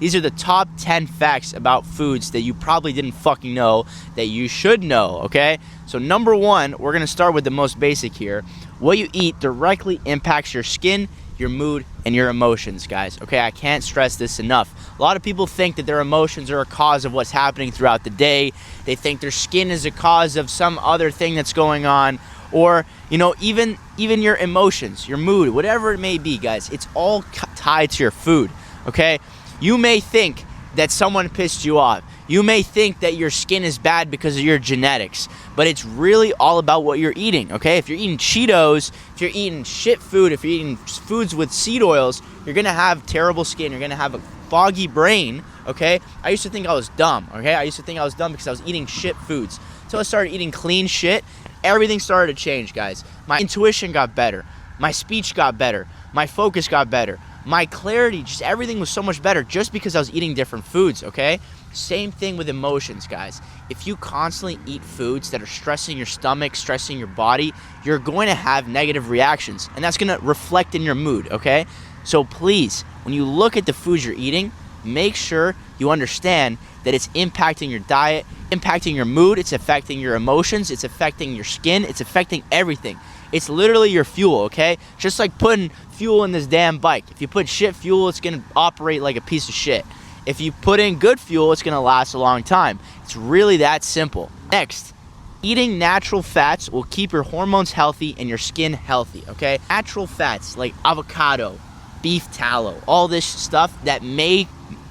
These are the top 10 facts about foods that you probably didn't fucking know that you should know, okay? So number one, we're gonna start with the most basic here. What you eat directly impacts your skin, your mood, and your emotions, guys, okay? I can't stress this enough. A lot of people think that their emotions are a cause of what's happening throughout the day. They think their skin is a cause of some other thing that's going on, or, you know, even your emotions, your mood, whatever it may be, guys, it's all tied to your food, okay? You may think that someone pissed you off. You may think that your skin is bad because of your genetics, but it's really all about what you're eating, okay? If you're eating Cheetos, if you're eating shit food, if you're eating foods with seed oils, you're gonna have terrible skin, you're gonna have a foggy brain, okay? I used to think I was dumb, okay? I used to think I was dumb because I was eating shit foods. Until I started eating clean shit, everything started to change, guys. My intuition got better. My speech got better. My focus got better. My clarity, just everything was so much better just because I was eating different foods, okay? Same thing with emotions, guys. If you constantly eat foods that are stressing your stomach, stressing your body, you're going to have negative reactions, and that's going to reflect in your mood, okay? So please, when you look at the foods you're eating, make sure you understand that it's impacting your diet, impacting your mood, it's affecting your emotions, it's affecting your skin, it's affecting everything. It's literally your fuel, okay? Just like putting fuel in this damn bike. If you put shit fuel, it's gonna operate like a piece of shit. If you put in good fuel, it's gonna last a long time. It's really that simple. Next, eating natural fats will keep your hormones healthy and your skin healthy, okay? Natural fats like avocado, beef tallow, all this stuff that may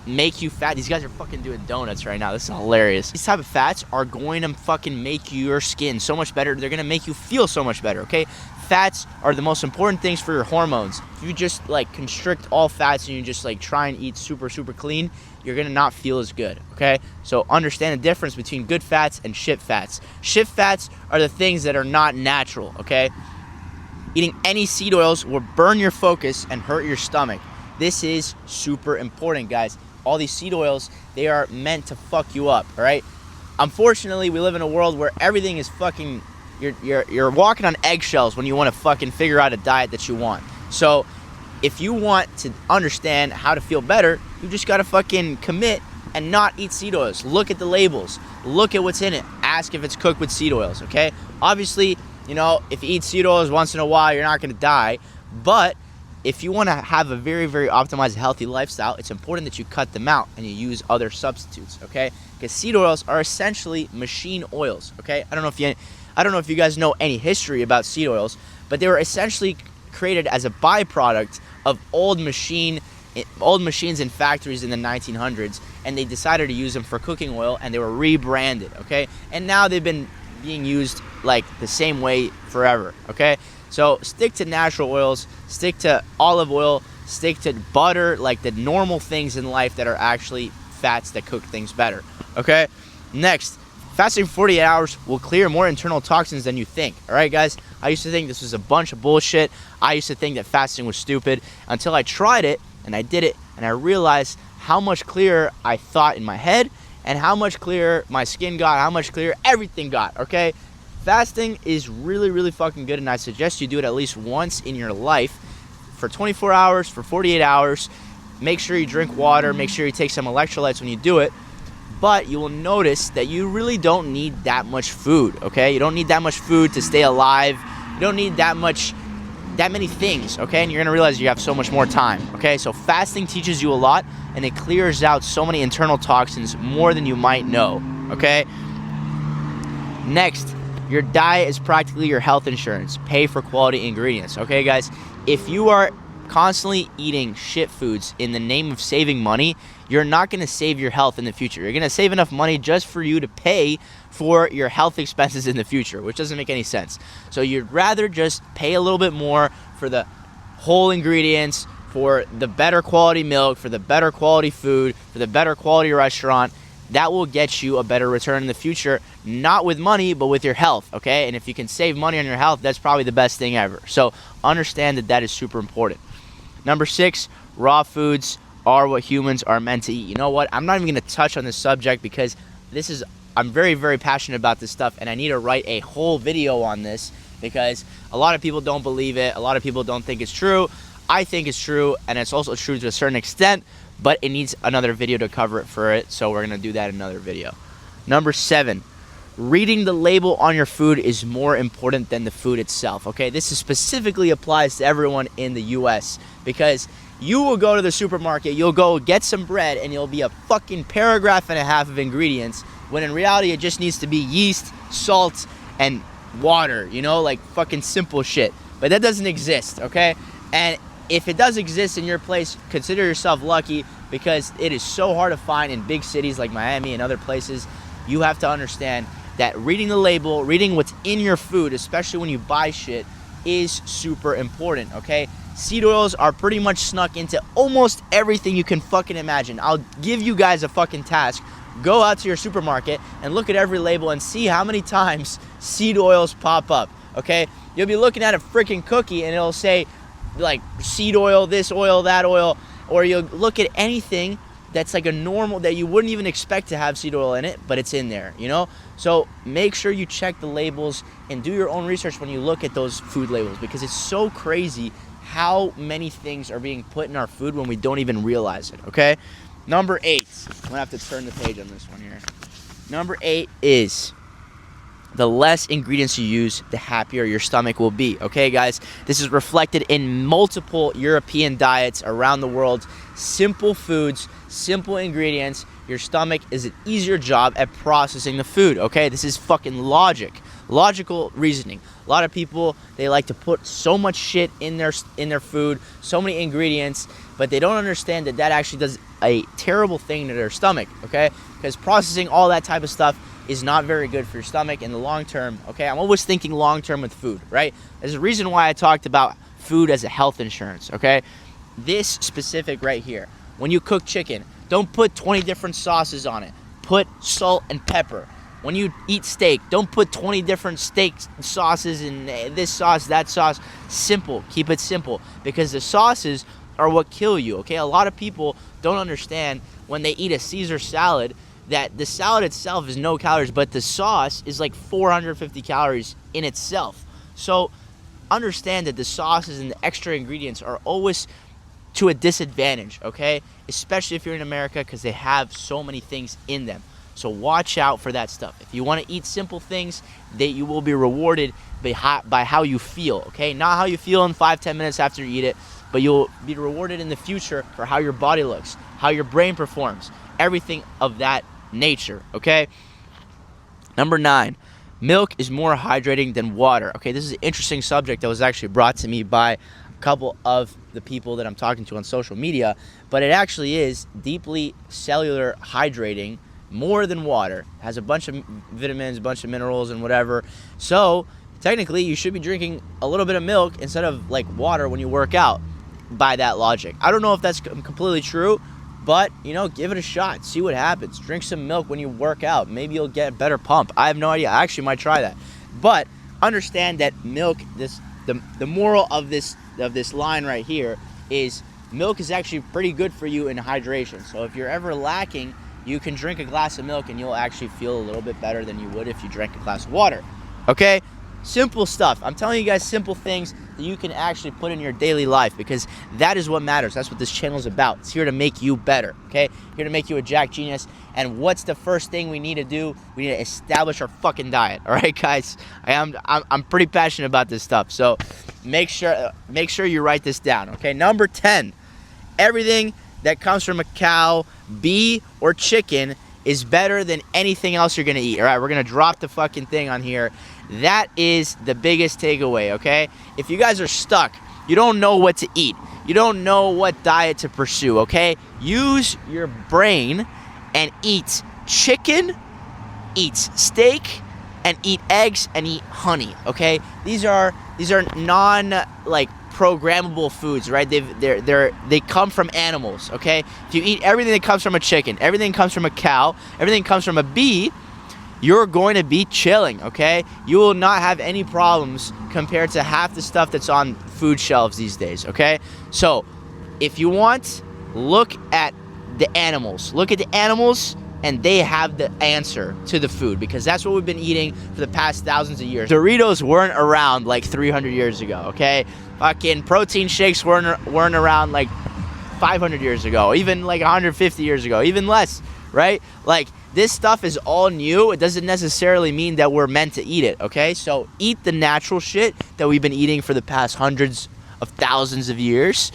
make you fat. These guys are fucking doing donuts right now. This is hilarious. These type of fats are going to fucking make your skin so much better. They're gonna make you feel so much better, okay? Fats are the most important things for your hormones. If you just like constrict all fats and you just like try and eat super clean, you're gonna not feel as good, okay? So understand the difference between good fats and shit fats. Shit fats are the things that are not natural, okay? Eating any seed oils will burn your focus and hurt your stomach. This is super important, guys. All these seed oils, they are meant to fuck you up, all right? Unfortunately, we live in a world where everything is fucking, you're walking on eggshells when you want to fucking figure out a diet that you want. So if you want to understand how to feel better, you just gotta fucking commit and not eat seed oils. Look at the labels, look at what's in it, ask if it's cooked with seed oils, okay? Obviously, you know, if you eat seed oils once in a while, you're not gonna die, but if you want to have a very optimized healthy lifestyle, it's important that you cut them out and you use other substitutes, okay? Because seed oils are essentially machine oils, okay? I don't know if you guys know any history about seed oils, but they were essentially created as a byproduct of old machines in factories in the 1900s, and they decided to use them for cooking oil, and they were rebranded, okay? And now they've been being used like the same way forever, okay? So stick to natural oils, stick to olive oil, stick to butter, like the normal things in life that are actually fats that cook things better, okay? Next, fasting 48 hours will clear more internal toxins than you think, all right, guys? I used to think this was a bunch of bullshit. I used to think that fasting was stupid until I tried it, and I did it, and I realized how much clearer I thought in my head and how much clearer my skin got, how much clearer everything got, okay? Fasting is really fucking good, and I suggest you do it at least once in your life for 24 hours, for 48 hours. Make sure you drink water, make sure you take some electrolytes when you do it, but you will notice that you really don't need that much food, okay? You don't need that much food to stay alive. You don't need that many things, okay? And you're gonna realize you have so much more time, okay? So fasting teaches you a lot, and it clears out so many internal toxins more than you might know, okay? Next, your diet is practically your health insurance. Pay for quality ingredients, okay, guys? If you are constantly eating shit foods in the name of saving money, you're not going to save your health in the future. You're going to save enough money just for you to pay for your health expenses in the future, which doesn't make any sense. So you'd rather just pay a little bit more for the whole ingredients, for the better quality milk, for the better quality food, for the better quality restaurant. That will get you a better return in the future, not with money, but with your health, okay? And if you can save money on your health, that's probably the best thing ever. So understand that that is super important. Number 6, raw foods are what humans are meant to eat. You know what? I'm not even going to touch on this subject because I'm very passionate about this stuff, and I need to write a whole video on this because a lot of people don't believe it. A lot of people don't think it's true. I think it's true, and it's also true to a certain extent, but it needs another video to cover it for it, so we're gonna do that in another video. Number 7, reading the label on your food is more important than the food itself, okay? This is specifically applies to everyone in the US, because you will go to the supermarket, you'll go get some bread, and it'll be a fucking paragraph and a half of ingredients, when in reality it just needs to be yeast, salt, and water, you know, like fucking simple shit. But that doesn't exist, okay? And if it does exist in your place, consider yourself lucky, because it is so hard to find in big cities like Miami and other places. You have to understand that reading the label, reading what's in your food, especially when you buy shit, is super important, okay? Seed oils are pretty much snuck into almost everything you can fucking imagine. I'll give you guys a fucking task. Go out to your supermarket and look at every label and see how many times seed oils pop up, okay? You'll be looking at a freaking cookie and it'll say like seed oil, this oil, that oil, or you'll look at anything that's like a normal, that you wouldn't even expect to have seed oil in it, but it's in there, you know? So make sure you check the labels and do your own research when you look at those food labels, because it's so crazy how many things are being put in our food when we don't even realize it, okay? Number 8, I'm gonna have to turn the page on this one here. Number 8 is the less ingredients you use, the happier your stomach will be. Okay, guys? This is reflected in multiple European diets around the world. Simple foods, simple ingredients. Your stomach is an easier job at processing the food. Okay, this is fucking logical reasoning. A lot of people, they like to put so much shit in their food, so many ingredients, but they don't understand that that actually does a terrible thing to their stomach. Okay, because processing all that type of stuff is not very good for your stomach in the long term, okay? I'm always thinking long term with food, right? There's a reason why I talked about food as a health insurance, okay? This specific right here, when you cook chicken, don't put 20 different sauces on it. Put salt and pepper. When you eat steak, don't put 20 different steak sauces and this sauce, that sauce. Simple, keep it simple, because the sauces are what kill you, okay? A lot of people don't understand when they eat a Caesar salad that the salad itself is no calories, but the sauce is like 450 calories in itself. So understand that the sauces and the extra ingredients are always to a disadvantage, okay? Especially if you're in America, because they have so many things in them. So watch out for that stuff. If you want to eat simple things, that you will be rewarded by how you feel, okay? Not how you feel in 5-10 minutes after you eat it, but you'll be rewarded in the future for how your body looks, how your brain performs, everything of that nature, okay? Number 9, milk is more hydrating than water. Okay, this is an interesting subject that was actually brought to me by a couple of the people that I'm talking to on social media, but it actually is deeply cellular hydrating, more than water. It has a bunch of vitamins, a bunch of minerals and whatever. So technically you should be drinking a little bit of milk instead of like water when you work out, by that logic. I don't know if that's completely true, but, you know, give it a shot. See what happens. Drink some milk when you work out. Maybe you'll get a better pump. I have no idea. I actually might try that. But understand that milk, the moral of this line right here is milk is actually pretty good for you in hydration. So if you're ever lacking, you can drink a glass of milk and you'll actually feel a little bit better than you would if you drank a glass of water. Okay? Simple stuff. I'm telling you guys simple things that you can actually put in your daily life, because that is what matters. That's what this channel is about. It's here to make you better, okay? Here to make you a jack genius. And what's the first thing we need to do? We need to establish our fucking diet. All right, guys? I'm pretty passionate about this stuff. So make sure you write this down, okay? Number 10, everything that comes from a cow, bee, or chicken is better than anything else you're gonna eat. All right, we're gonna drop the fucking thing on here. That is the biggest takeaway, okay? If you guys are stuck, you don't know what to eat, you don't know what diet to pursue, okay? Use your brain and eat chicken, eat steak, and eat eggs and eat honey, okay? These are non programmable foods, right? They come from animals, okay? If you eat everything that comes from a chicken, everything comes from a cow, everything comes from a bee, you're going to be chilling, okay? You will not have any problems compared to half the stuff that's on food shelves these days, okay? So if you want, look at the animals. Look at the animals, and they have the answer to the food, because that's what we've been eating for the past thousands of years. Doritos weren't around like 300 years ago, okay? Fucking protein shakes weren't around like 500 years ago, even like 150 years ago, even less, right? Like, this stuff is all new. It doesn't necessarily mean that we're meant to eat it, okay? So eat the natural shit that we've been eating for the past hundreds of thousands of years,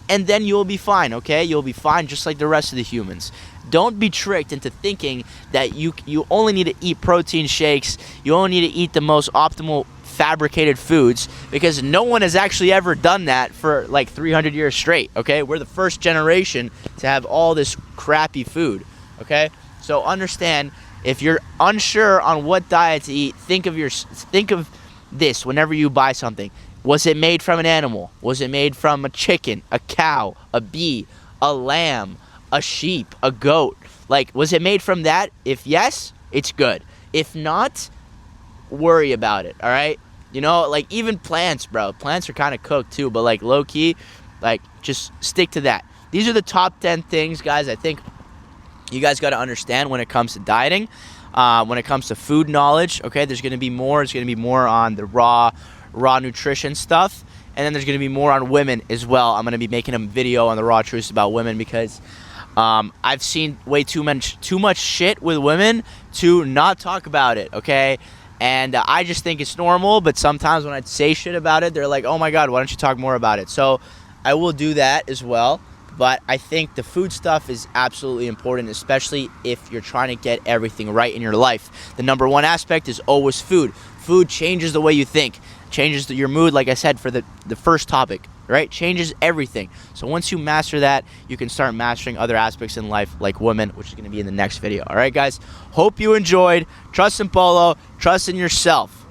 and then you'll be fine, okay? You'll be fine just like the rest of the humans. Don't be tricked into thinking that you only need to eat protein shakes, you only need to eat the most optimal fabricated foods, because no one has actually ever done that for like 300 years straight, okay? We're the first generation to have all this crappy food, okay? So understand, if you're unsure on what diet to eat, think of this whenever you buy something. Was it made from an animal? Was it made from a chicken, a cow, a bee, a lamb, a sheep, a goat? Like, was it made from that? If yes, it's good. If not, worry about it, all right? You know, like, even plants, bro. Plants are kind of cooked too, but like low key, like, just stick to that. These are the top 10 things, guys, I think you guys got to understand when it comes to dieting, when it comes to food knowledge, okay? There's going to be more. There's going to be more on the raw nutrition stuff, and then there's going to be more on women as well. I'm going to be making a video on the raw truths about women, because I've seen way too much shit with women to not talk about it, okay? And I just think it's normal, but sometimes when I say shit about it, they're like, oh my god, why don't you talk more about it? So I will do that as well. But I think the food stuff is absolutely important, especially if you're trying to get everything right in your life. The number one aspect is always food. Food changes the way you think, changes your mood, like I said, for the first topic, right? Changes everything. So once you master that, you can start mastering other aspects in life, like women, which is going to be in the next video. All right, guys? Hope you enjoyed. Trust in Polo. Trust in yourself.